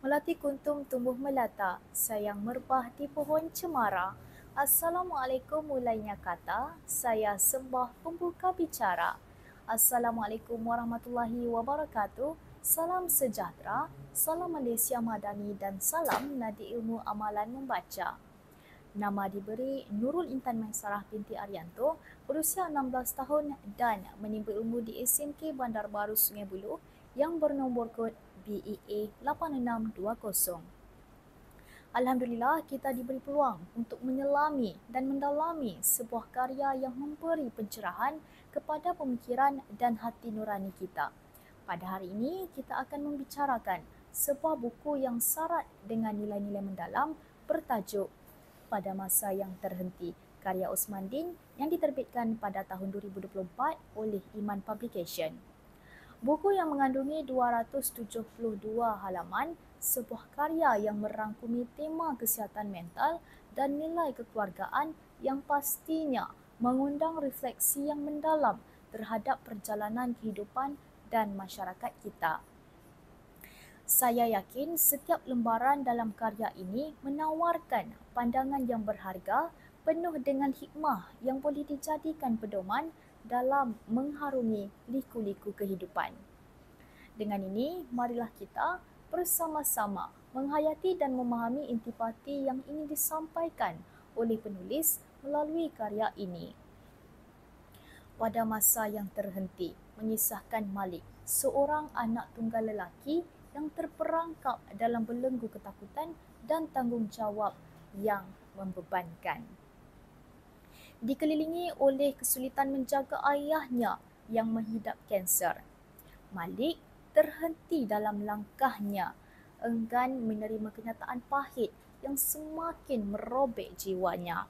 Melati kuntum tumbuh melata, sayang merbah di pohon cemara. Assalamualaikum mulainya kata, saya sembah pembuka bicara. Assalamualaikum warahmatullahi wabarakatuh. Salam sejahtera, salam Malaysia Madani dan salam Nadi Ilmu Amalan Membaca. Nama diberi Nurul Intan Maisarah binti Arianto, berusia 16 tahun dan menimba ilmu di SMK Bandar Baru Sungai Buloh yang bernombor kod BEA 8620. Alhamdulillah, kita diberi peluang untuk menyelami dan mendalami sebuah karya yang memberi pencerahan kepada pemikiran dan hati nurani kita. Pada hari ini, kita akan membicarakan sebuah buku yang syarat dengan nilai-nilai mendalam bertajuk Pada Masa Yang Terhenti, karya Osman Din yang diterbitkan pada tahun 2024 oleh Iman Publication. Buku yang mengandungi 272 halaman, sebuah karya yang merangkumi tema kesihatan mental dan nilai kekeluargaan yang pastinya mengundang refleksi yang mendalam terhadap perjalanan kehidupan dan masyarakat kita. Saya yakin setiap lembaran dalam karya ini menawarkan pandangan yang berharga, penuh dengan hikmah yang boleh dijadikan pedoman dalam mengharungi liku-liku kehidupan. Dengan ini, marilah kita bersama-sama menghayati dan memahami intipati yang ingin disampaikan oleh penulis melalui karya ini. Pada Masa Yang Terhenti mengisahkan Malik, seorang anak tunggal lelaki yang terperangkap dalam belenggu ketakutan dan tanggungjawab yang membebankan. Dikelilingi oleh kesulitan menjaga ayahnya yang menghidap kanser, Malik terhenti dalam langkahnya, enggan menerima kenyataan pahit yang semakin merobek jiwanya.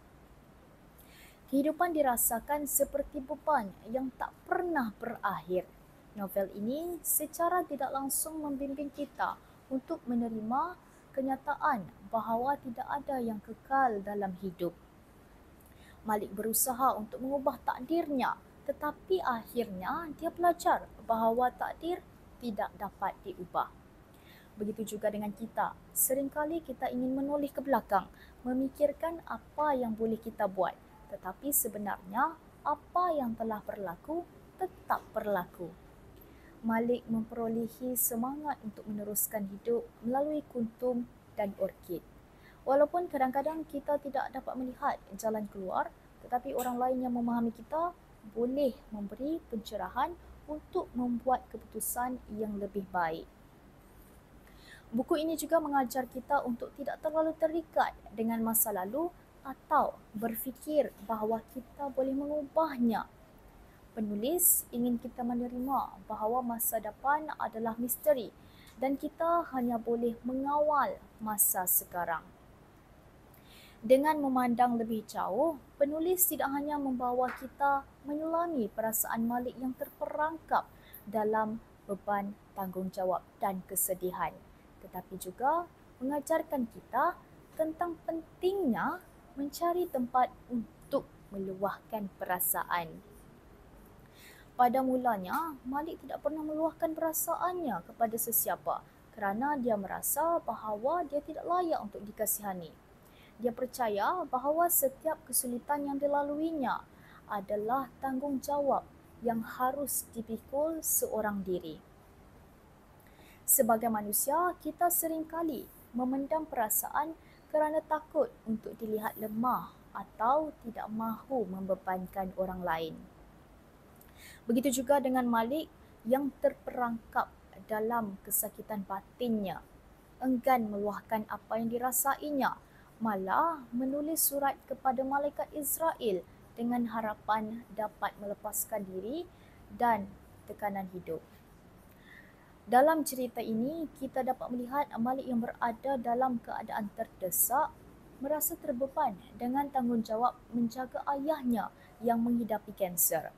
Kehidupan dirasakan seperti beban yang tak pernah berakhir. Novel ini secara tidak langsung membimbing kita untuk menerima kenyataan bahawa tidak ada yang kekal dalam hidup. Malik berusaha untuk mengubah takdirnya, tetapi akhirnya dia belajar bahawa takdir tidak dapat diubah. Begitu juga dengan kita. Seringkali kita ingin menoleh ke belakang, memikirkan apa yang boleh kita buat. Tetapi sebenarnya, apa yang telah berlaku tetap berlaku. Malik memperolehi semangat untuk meneruskan hidup melalui kuntum dan orkid. Walaupun kadang-kadang kita tidak dapat melihat jalan keluar, tetapi orang lain yang memahami kita boleh memberi pencerahan untuk membuat keputusan yang lebih baik. Buku ini juga mengajar kita untuk tidak terlalu terikat dengan masa lalu atau berfikir bahawa kita boleh mengubahnya. Penulis ingin kita menerima bahawa masa depan adalah misteri dan kita hanya boleh mengawal masa sekarang. Dengan memandang lebih jauh, penulis tidak hanya membawa kita menyelami perasaan Malik yang terperangkap dalam beban tanggungjawab dan kesedihan, tetapi juga mengajarkan kita tentang pentingnya mencari tempat untuk meluahkan perasaan. Pada mulanya, Malik tidak pernah meluahkan perasaannya kepada sesiapa kerana dia merasa bahawa dia tidak layak untuk dikasihani. Dia percaya bahawa setiap kesulitan yang dilaluinya adalah tanggungjawab yang harus dipikul seorang diri. Sebagai manusia, kita seringkali memendam perasaan kerana takut untuk dilihat lemah atau tidak mahu membebankan orang lain. Begitu juga dengan Malik yang terperangkap dalam kesakitan batinnya, enggan meluahkan apa yang dirasainya, malah menulis surat kepada malaikat Israel dengan harapan dapat melepaskan diri dan tekanan hidup. Dalam cerita ini, kita dapat melihat Malik yang berada dalam keadaan terdesak, merasa terbeban dengan tanggungjawab menjaga ayahnya yang menghidapi kanser.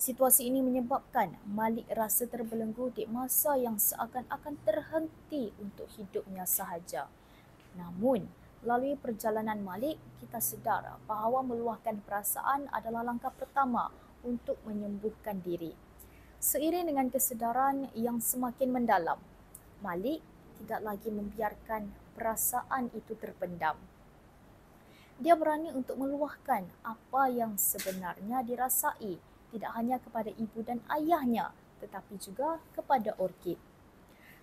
Situasi ini menyebabkan Malik rasa terbelenggu di masa yang seakan-akan terhenti untuk hidupnya sahaja. Namun, melalui perjalanan Malik, kita sedar bahawa meluahkan perasaan adalah langkah pertama untuk menyembuhkan diri. Seiring dengan kesedaran yang semakin mendalam, Malik tidak lagi membiarkan perasaan itu terpendam. Dia berani untuk meluahkan apa yang sebenarnya dirasai, tidak hanya kepada ibu dan ayahnya, tetapi juga kepada orkid.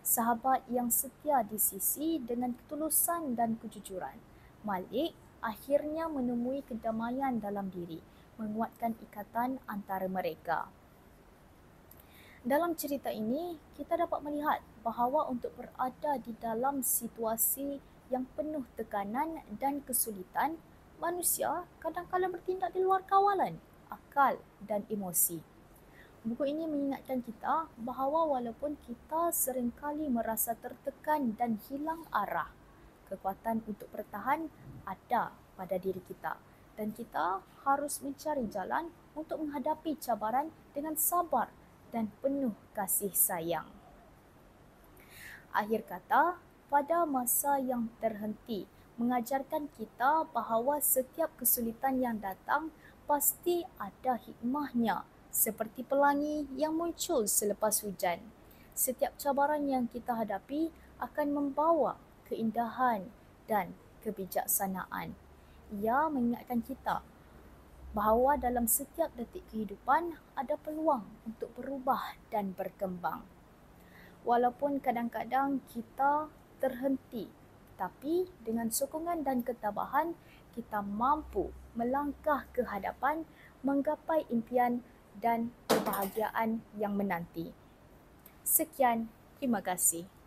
Sahabat yang setia di sisi dengan ketulusan dan kejujuran, Malik akhirnya menemui kedamaian dalam diri, menguatkan ikatan antara mereka. Dalam cerita ini, kita dapat melihat bahawa untuk berada di dalam situasi yang penuh tekanan dan kesulitan, manusia kadang-kadang bertindak di luar kawalan, akal dan emosi. Buku ini mengingatkan kita bahawa walaupun kita seringkali merasa tertekan dan hilang arah, kekuatan untuk bertahan ada pada diri kita dan kita harus mencari jalan untuk menghadapi cabaran dengan sabar dan penuh kasih sayang. Akhir kata, pada masa yang terhenti mengajarkan kita bahawa setiap kesulitan yang datang pasti ada hikmahnya, seperti pelangi yang muncul selepas hujan. Setiap cabaran yang kita hadapi akan membawa keindahan dan kebijaksanaan. Ia mengingatkan kita bahawa dalam setiap detik kehidupan ada peluang untuk berubah dan berkembang. Walaupun kadang-kadang kita terhenti, tapi dengan sokongan dan ketabahan, kita mampu melangkah ke hadapan, menggapai impian dan kebahagiaan yang menanti. Sekian, terima kasih.